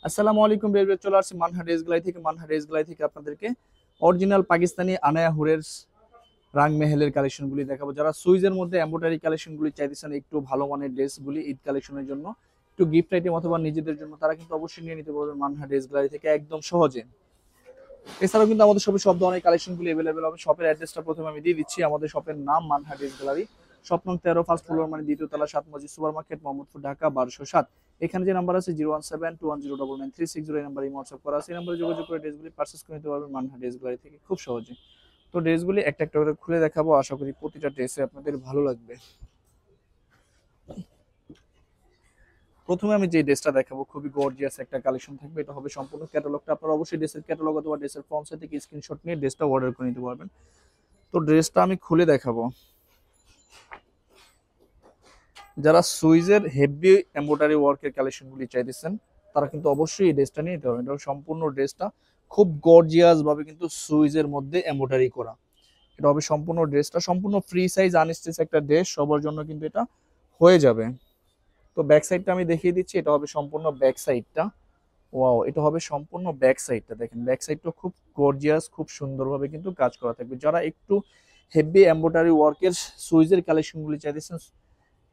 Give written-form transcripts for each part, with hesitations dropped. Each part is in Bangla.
আসসালামু আলাইকুম রেলওয়ে চলে আসছে মানহা ড্রেস গ্যালারি থেকে আপনাদেরকে অরিজিনাল পাকিস্তানি আনায়া হুরের রাং মেহেলের কালেকশনগুলি দেখাবো। যারা সুইজের মধ্যে এমব্রয়ডারি কালেকশনগুলি চাইতেছেন একটু ভালো মানের ড্রেসগুলি ঈদ কালেকশনের জন্য, একটু গিফট আইটেম অথবা নিজেদের জন্য, তারা কিন্তু অবশ্যই নিয়ে নিতে পারবেন মানহা ড্রেস গ্যালারি থেকে একদম সহজে। এছাড়াও কিন্তু আমাদের শপে সব ধরনের কালেকশনগুলি अवेलेबल হবে। শপের অ্যাড্রেসটা প্রথমে আমি দিয়ে দিচ্ছি। আমাদের শপের নাম মানহা ড্রেস গ্যালারি, শপ নং 13, ফার্স্ট ফ্লোর মানে দ্বিতীয় তলা, 7 মসজিদ সুপার মার্কেট, মোহাম্মদপুর, ঢাকা 1207। এখানে যে নাম্বার আছে 01721099360, এই নাম্বারে হোয়াটসঅ্যাপ করা আছে। এই নাম্বারে যোগাযোগ করে ড্রেসগুলি পারচেজ করে নিতে পারবেন মানহা ড্রেস গ্যালারি থেকে খুব সহজে। তো ড্রেসগুলি একটা একটা করে খুলে দেখাবো, আশা করি প্রতিটা ড্রেসে আপনাদের ভালো লাগবে। প্রথমে আমি যে ড্রেসটা দেখাবো খুবই গর্জিয়াস একটা কালেকশন থাকবে। এটা হবে সম্পূর্ণ ক্যাটালগটা, আপনারা অবশ্যই ড্রেসের ক্যাটালগ অথবা ড্রেসের ফ্রন্ট সাইড থেকে স্ক্রিনশট নিয়ে ড্রেসটা অর্ডার করে নিতে পারবেন। তো ড্রেসটা আমি খুলে দেখাবো। যারা সুইজের হেভি এমব্রয়ডারি ওয়ার্কের কালেকশনগুলি চাইতেছেন তারা কিন্তু অবশ্যই এই ড্রেসটা নিয়ে নিতে হবে। এটা সম্পূর্ণ ড্রেসটা খুব গর্জিয়াস ভাবে কিন্তু সুইজের মধ্যে এমব্রয়ডারি করা। এটা হবে সম্পূর্ণ ড্রেসটা, সম্পূর্ণ ফ্রি সাইজ আনস্টিচ একটা ড্রেস, সবার জন্য কিন্তু এটা হয়ে যাবে। তো ব্যাক সাইডটা আমি দেখিয়ে দিচ্ছি। এটা হবে সম্পূর্ণ ব্যাক সাইডটা। ওয়াও, এটা হবে সম্পূর্ণ ব্যাক সাইডটা। দেখেন ব্যাক সাইডটা খুব গর্জিয়াস, খুব সুন্দরভাবে কিন্তু কাজ করা থাকবে। যারা একটু হেভি এমব্রয়ডারি ওয়ার্কের সুইজের কালেকশনগুলি চাইতেছেন,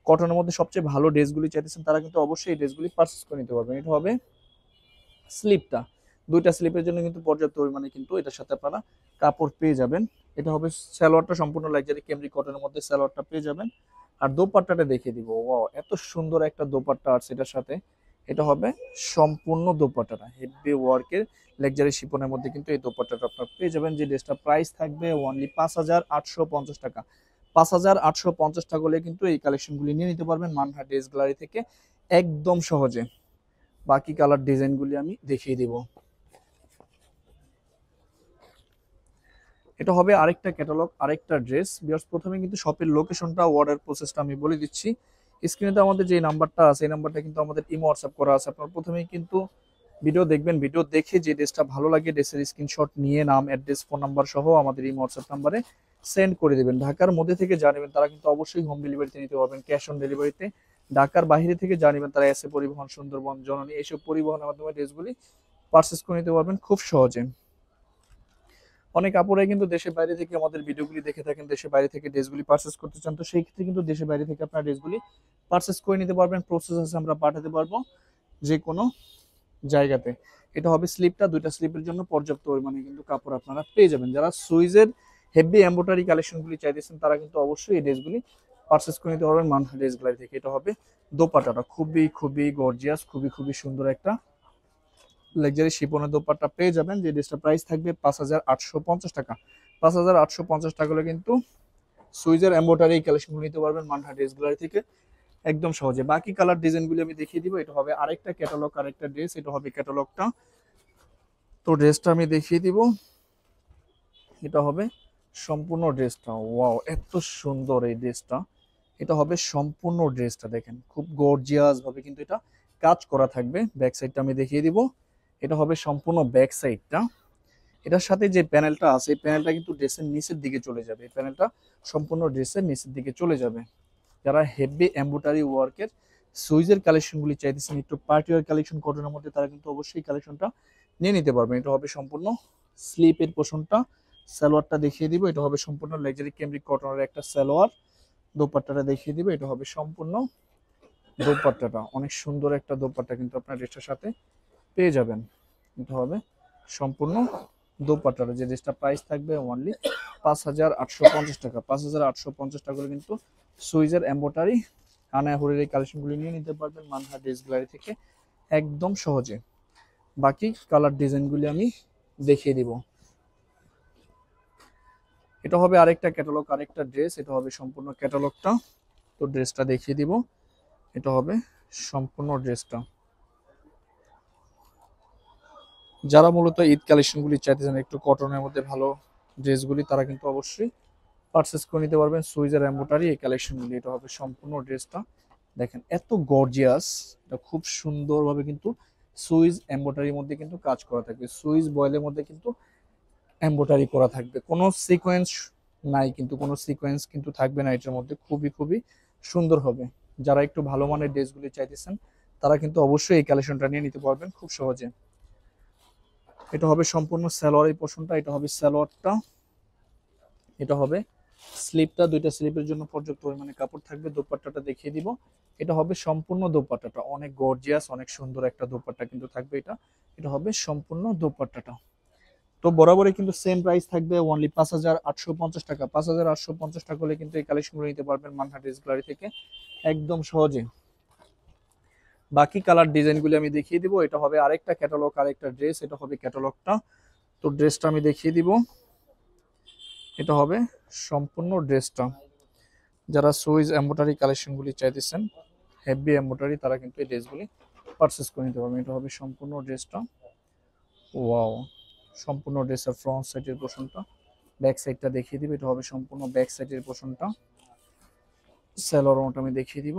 কটনের মধ্যে সবচেয়ে ভালো ড্রেসগুলি চাইতেছেন, তারা কিন্তু অবশ্যই এই ড্রেসগুলি পারচেজ করে নিতে পারবেন। এটা হবে স্লিপটা, দুইটা স্লিপের জন্য কিন্তু পর্যাপ্ত পরিমাণে কিন্তু এটার সাথে আপনারা কাপড় পেয়ে যাবেন। এটা হবে সালোয়ারটা, সম্পূর্ণ লাক্সারি ক্যামরি কটনের মধ্যে সালোয়ারটা পেয়ে যাবেন। আর দোপাট্টাটা দেখিয়ে দিব। ওয়াও, এত সুন্দর একটা দোপাট্টা আছে এটার সাথে। এটা হবে সম্পূর্ণ দোপাট্টাটা হেভি ওয়ার্কের লাক্সারি শিপনের মধ্যে কিন্তু এই দোপাট্টাটা আপনারা পেয়ে যাবেন। যে ড্রেসটা প্রাইস থাকবে অনলি 5850 টাকা। 5850 টাকা হলে কিন্তু এই কালেকশনগুলি নিয়ে নিতে পারবেন মানহা ড্রেস গ্যালারি থেকে একদম সহজে। বাকি কালার ডিজাইনগুলি আমি দেখিয়ে দিব। এটা হবে আরেকটা ক্যাটালগ, আরেকটা ড্রেস। বিয়ার্স, প্রথমে কিন্তু শপের লোকেশনটা, অর্ডার প্রসেসটা আমি বলে দিচ্ছি। স্ক্রিনে তো আমাদের যে নাম্বারটা আছে, এই নাম্বারটা কিন্তু আমাদের ইমো হোয়াটসঅ্যাপ করা আছে। আপনারা প্রথমেই কিন্তু ভিডিও দেখবেন, ভিডিও দেখে যে ড্রেসটা ভালো লাগে ড্রেসের স্ক্রিনশট নিয়ে নাম, অ্যাড্রেস, ফোন নাম্বার সহ আমাদের ইমো হোয়াটসঅ্যাপ নাম্বারে সেন্ড করে দেবেন। ঢাকার মধ্যে থেকে জানিবেন তারা কিন্তু অবশ্যই হোম ডেলিভারিতে নিতে পারবেন, ক্যাশ অন ডেলিভারিতে। ঢাকার বাইরে থেকে জানিবেন তারা এসে পরিবহন, সুন্দরবন, জননী, এইসব পরিবহনের মাধ্যমে ড্রেসগুলি পারচেস করে নিতে পারবেন খুব সহজে। অনেক আপুরাই কিন্তু দেশের বাইরে থেকে আমাদের ভিডিওগুলি দেখে থাকেন, দেশের বাইরে থেকে ড্রেসগুলি পারচেস করতে চান। তো সেই ক্ষেত্রে কিন্তু দেশের বাইরে থেকে আপনারা ড্রেসগুলি পারচেস করে নিতে পারবেন। প্রসেস আছে, আমরা পাঠাতে পারবো যে কোনো জায়গাতে। এটা হবে স্লিপটা, দুইটা স্লিপের জন্য পর্যাপ্ত পরিমাণে কিন্তু কাপড় আপনারা পেয়ে যাবেন। যারা সুইজের হেভি এমব্রয়ডারি কালেকশনগুলি চাইতেছেন তারা কিন্তু অবশ্যই এই ড্রেসগুলি পারচেস করে নিতে পারবেন মানহা ড্রেস গ্যালারি থেকে। এটা হবে দোপাট্টাটা খুবই খুবই গর্জিয়াস, খুবই খুবই সুন্দর একটা লাক্সারি শিপনের দোপাট্টা পেয়ে যাবেন। যে ড্রেসটা প্রাইস থাকবে 5850 টাকা। 5850 টাকা হলে কিন্তু সুইজের এমব্রয়ডারি কালেকশনগুলো নিতে পারবেন মানহা ড্রেস গ্যালারি থেকে একদম সহজে। বাকি কালার ডিজাইনগুলো আমি দেখিয়ে দিব। এটা হবে আরেকটা ক্যাটালগ, আরেকটা ড্রেস। এটা হবে ক্যাটালগটা। তো ড্রেসটা আমি দেখিয়ে দিব। এটা হবে সম্পূর্ণ ড্রেসটা। ওয়াও, এত সুন্দর এই ড্রেসটা। এটা হবে সম্পূর্ণ ড্রেসটা। দেখেন খুব গর্জিয়াস ভাবে কিন্তু এটা কাজ করা থাকবে। ব্যাক সাইডটা আমি দেখিয়ে দিব। এটা হবে সম্পূর্ণ ব্যাক সাইডটা। এটার সাথে যে প্যানেলটা আছে, এই প্যানেলটা কিন্তু ড্রেসের নিচের দিকে চলে যাবে। এই প্যানেলটা সম্পূর্ণ ড্রেসের নিচের দিকে চলে যাবে। যারা হেভি এমব্রয়ডারি ওয়ার্কের সুইজের কালেকশনগুলি চাইতেছেন, একটু পার্টি ওয়্যার কালেকশন কটনের মধ্যে, তারা কিন্তু অবশ্যই কালেকশনটা নিয়ে নিতে পারবেন। এটা হবে সম্পূর্ণ স্লিপের পোর্শনটা। সালোয়ারটা দেখিয়ে দিব। এটা হবে সম্পূর্ণ লাক্সারি ক্যামরিক কটনের একটা সালোয়ার। দোপাট্টাটা দেখিয়ে দিব। এটা হবে সম্পূর্ণ দোপাট্টাটা, অনেক সুন্দর একটা দোপাট্টা কিন্তু আপনার ড্রেসটার সাথে পেয়ে যাবেন। এটা হবে সম্পূর্ণ দোপাট্টাটা। যে ড্রেসটা প্রাইস থাকবে অনলি 5850 টাকা। 5850 টাকা করে কিন্তু সুইজের এম্বোটারি আনায়া হুরের এই কালেকশনগুলি নিয়ে নিতে পারবেন মানহা ড্রেস গ্যালারি থেকে একদম সহজে। বাকি কালার ডিজাইনগুলি আমি দেখিয়ে দিব। এটা হবে আরেকটা ক্যাটালগ, আরেকটা ড্রেস। এটা হবে সম্পূর্ণ ক্যাটালগটা। তো ড্রেসটা দেখিয়ে দিব। এটা হবে সম্পূর্ণ ড্রেসটা। যারা মূলত ঈদ কালেকশনগুলি চাইতেছেন একটু কটনের মধ্যে ভালো ড্রেসগুলি, তারা কিন্তু অবশ্যই পারচেস করে নিতে পারবেন সুইজের এম্বোটারি এই কালেকশনগুলি। এটা হবে সম্পূর্ণ ড্রেসটা। দেখেন এত গর্জিয়াস, এটা খুব সুন্দরভাবে কিন্তু সুইজ এম্বোটারির মধ্যে কিন্তু কাজ করা থাকবে। সুইজ বয়েলের মধ্যে কিন্তু এম্বোটারি করা থাকবে, কোনো সিকোয়েন্স নাই কিন্তু, কোনো সিকোয়েন্স কিন্তু থাকবে না এটার মধ্যে। খুবই খুবই সুন্দর হবে। যারা একটু ভালো মানের ড্রেসগুলি চাইতেছেন তারা কিন্তু অবশ্যই এই কালেকশনটা নিয়ে নিতে পারবেন খুব সহজে। এটা হবে সম্পূর্ণ সালোয়ার এই পোর্শনটা, এটা হবে সালোয়ারটা, এটা হবে স্লিপটা, দুইটা স্লিপের জন্য পর্যাপ্ত পরিমাণে কাপড় থাকবে। দোপাট্টাটা দেখিয়ে দিব, এটা হবে সম্পূর্ণ দোপাট্টাটা, অনেক গর্জিয়াস অনেক সুন্দর একটা দোপাট্টা কিন্তু থাকবে এটা। এটা হবে সম্পূর্ণ দোপাট্টাটা। তো বরাবরই কিন্তু সেম প্রাইস থাকবে, অনলি 5,850 টাকা। 5,850 টাকা হলে কিন্তু এই কালেকশনগুলো নিতে পারবেন মানহাট ড্রেস গ্যালারি থেকে একদম সহজে। বাকি কালার ডিজাইনগুলি আমি দেখিয়ে দিব। এটা হবে আরেকটা ক্যাটালগ, আরেকটা ড্রেস, এটা হবে ক্যাটালগটা। তো ড্রেসটা আমি দেখিয়ে দিব, এটা হবে সম্পূর্ণ ড্রেসটা। যারা সুইজ এমব্রয়ডারি কালেকশনগুলি চাইতেছেন, হেভি এমব্রয়ডারি, তারা কিন্তু এই ড্রেসগুলি পারচেস করে নিতে পারবেন। এটা হবে সম্পূর্ণ ড্রেসটা। ওয়াও, সম্পূর্ণ ড্রেসের ফ্রন্ট সাইডের পোর্শনটা, ব্যাক সাইডটা দেখিয়ে দিব। এটা হবে সম্পূর্ণ ব্যাক সাইডের পোর্শনটা। সালোয়ারটা আমি দেখিয়ে দিব।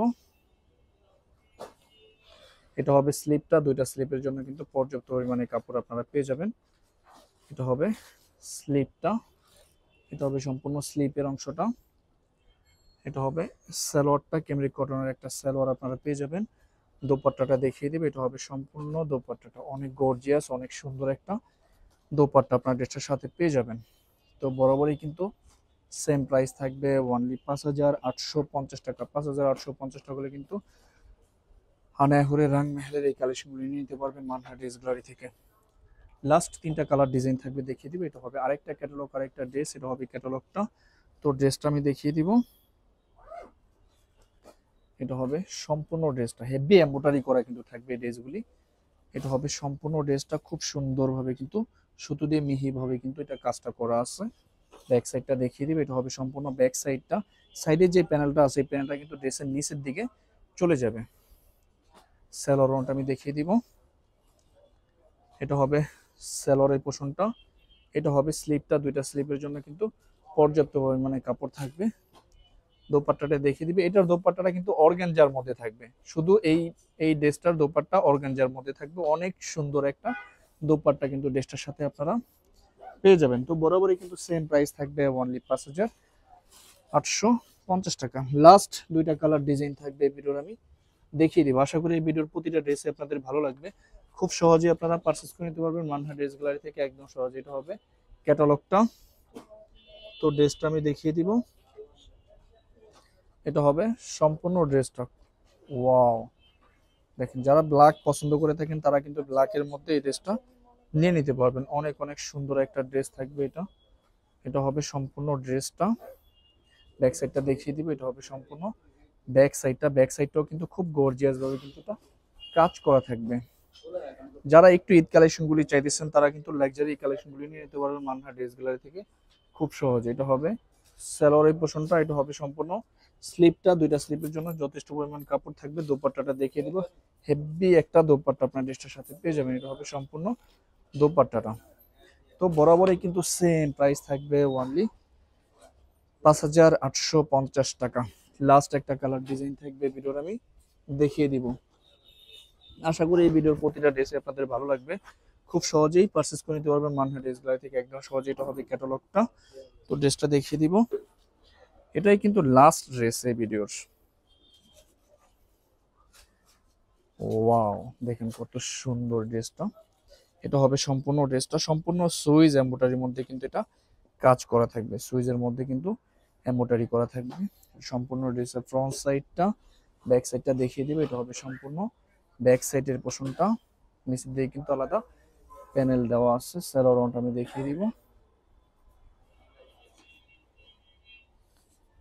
এটা হবে স্লিপটা, দুইটা স্লিপের জন্য কিন্তু পর্যাপ্ত পরিমাণে কাপড় আপনারা পেয়ে যাবেন। এটা হবে স্লিপটা, এটা হবে সম্পূর্ণ স্লিপের অংশটা। এটা হবে সালোয়ারটা, ক্যামরিক কটনের একটা সালোয়ার আপনারা পেয়ে যাবেন। দোপাট্টাটা দেখিয়ে দিবে, এটা হবে সম্পূর্ণ দোপাট্টাটা, অনেক গর্জিয়াস অনেক সুন্দর একটা দোপাট্টা আপনার ড্রেসটার সাথে পেয়ে যাবেন। তো বরাবরই কিন্তু সেম প্রাইস থাকবে, অনলি 5,850 টাকা। 5,850 টাকা হলে কিন্তু হানায়হুরে রং মেহেলের এই কালেকশনগুলি নিয়ে নিতে পারবেন মানহাট ড্রেস গ্যালারি থেকে। লাস্ট তিনটা কালার ডিজাইন থাকবে, দেখিয়ে দিব। এটা হবে আরেকটা ক্যাটালগ, আরেকটা ড্রেস, এটা হবে ক্যাটালগটা। তো ড্রেসটা আমি দেখিয়ে দিব, এটা হবে সম্পূর্ণ ড্রেসটা, হেভি এমব্রয়ডারি করা কিন্তু থাকবে এই ড্রেসগুলি। এটা হবে সম্পূর্ণ ড্রেসটা, খুব সুন্দরভাবে কিন্তু সুতো দিয়ে মিহিভাবে কিন্তু এটা কাজটা করা আছে। ব্যাক সাইডটা দেখিয়ে দিবে, এটা হবে সম্পূর্ণ ব্যাক সাইডটা। সাইডের যে প্যানেলটা আছে এই প্যানেলটা কিন্তু ড্রেসের নিচের দিকে চলে যাবে। সালোয়ারটা আমি দেখিয়ে দিব, এটা হবে সালোয়ারের পোর্শনটা। এটা হবে স্লিপটা, দুইটা স্লিপের জন্য কিন্তু পর্যাপ্ত পরিমাণে কাপড় থাকবে। দোপাট্টাটা দেখিয়ে দিবে, এটার দোপাট্টাটা কিন্তু অর্গানজার মধ্যে থাকবে। শুধু এই এই ড্রেসটার দোপাট্টা অর্গানজার মধ্যে থাকবে, অনেক সুন্দর একটা দোপাট্টা কিন্তু ড্রেসটার সাথে আপনারা পেয়ে যাবেন। তো বরাবরই কিন্তু সেম প্রাইস থাকবে, অনলি 5,850 টাকা। লাস্ট দুইটা কালার ডিজাইন থাকবে ভিডিওর আমি দেখিয়ে দিব। আশা করি এই ভিডিওর প্রতিটা ড্রেসে আপনাদের ভালো লাগবে, খুব সহজে আপনারা পারচেস করে নিতে পারবেন মানহাট ড্রেস গ্যালারি থেকে একদম সহজে। এটা হবে ক্যাটালগটা। তো ড্রেসটা আমি দেখিয়ে দিব, এটা হবে সম্পূর্ণ ড্রেসটা। ওয়াও, দেখেন যারা ব্ল্যাক পছন্দ করে থাকেন তারা কিন্তু ব্ল্যাকের মধ্যে এই ড্রেসটা নিয়ে নিতে পারবেন। অনেক অনেক সুন্দর একটা ড্রেস থাকবে এটা। এটা হবে সম্পূর্ণ ড্রেসটা। ব্যাক সাইডটা দেখিয়ে দিব, এটা হবে সম্পূর্ণ ব্যাক সাইডটা। ব্যাক সাইডটাও কিন্তু খুব গর্জিয়াস ভাবে কিন্তু এটা কাজ করা থাকবে। যারা একটু ঈদ কালেকশনগুলি চাইতেছেন তারা কিন্তু লাক্সারি কালেকশনগুলি নিয়ে নিতে পারবেন মানহাট ড্রেস গ্যালারি থেকে খুব সহজে। এটা হবে সালোয়ারের পোর্শনটা, এটা হবে সম্পূর্ণ স্লিপটা, দুইটা স্লিপের জন্য যথেষ্ট পরিমাণ কাপড় থাকবে। দোপাট্টাটা দেখিয়ে দিব, হেভি একটা দোপাট্টা আপনার ড্রেসটার সাথে পেয়ে যাবেন। এটা হবে সম্পূর্ণ দোপাট্টাটা। তো বরাবরই কিন্তু সেম প্রাইস থাকবে, অনলি 5,850 টাকা। লাস্ট একটা কালার ডিজাইন থাকবে ভিডিওর আমি দেখিয়ে দিব। আশা করি এই ভিডিওর প্রতিটা ড্রেসে আপনাদের ভালো লাগবে, খুব সহজেই পারচেস করে নিতে পারবেন মানহাট ড্রেস গ্যালারি থেকে একদম সহজে। এটা হবে ক্যাটালগটা। তো ড্রেসটা দেখিয়ে দিব, এটাই কিন্তু লাস্ট ড্রেস এই ভিডিওর। ওয়াও, দেখেন কত সুন্দর ড্রেসটা। এটা হবে সম্পূর্ণ ড্রেসটা, সম্পূর্ণ সুইজ এমব্রয়ডারির মধ্যে কিন্তু এটা কাজ করা থাকবে। সুইজের মধ্যে কিন্তু এমব্রয়ডারি করা থাকবে। সম্পূর্ণ ড্রেসের ফ্রন্ট সাইডটা, ব্যাক সাইডটা দেখিয়ে দিবে। এটা হবে সম্পূর্ণ ব্যাক সাইডের পোর্শনটা, নিচের দিকে কিন্তু আলাদা প্যানেল দেওয়া আছে। সালোয়ারটা আমি দেখিয়ে দিব,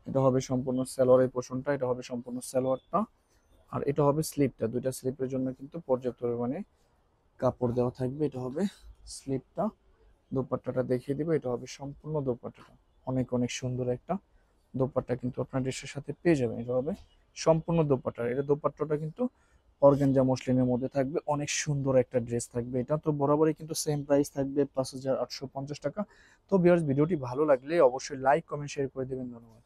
এটা হবে সম্পূর্ণ সালোয়ারের পোর্শনটা। এটা হবে সম্পূর্ণ সালোয়ারটা, আর এটা হবে স্লিপটা, দুইটা স্লিপের জন্য কিন্তু পর্যাপ্ত পরিমাণে কাপড় দেওয়া থাকবে। এটা হবে স্লিপটা। দোপাট্টাটা দেখিয়ে দিব, এটা হবে সম্পূর্ণ দোপাট্টাটা, অনেক অনেক সুন্দর একটা দোপাট্টা কিন্তু আপনার ড্রেসের সাথে পেয়ে যাবেন। এটা হবে সম্পূর্ণ দোপাট্টা, এটা দোপাট্টাটা কিন্তু অর্গানজা মসলিনের মধ্যে থাকবে, অনেক সুন্দর একটা ড্রেস থাকবে এটা। তো বরাবরই কিন্তু সেম প্রাইস থাকবে, 5,850 টাকা। তো ভিউয়ার্স, ভিডিওটি ভালো লাগলে অবশ্যই লাইক কমেন্ট শেয়ার করে দেবেন। ধন্যবাদ।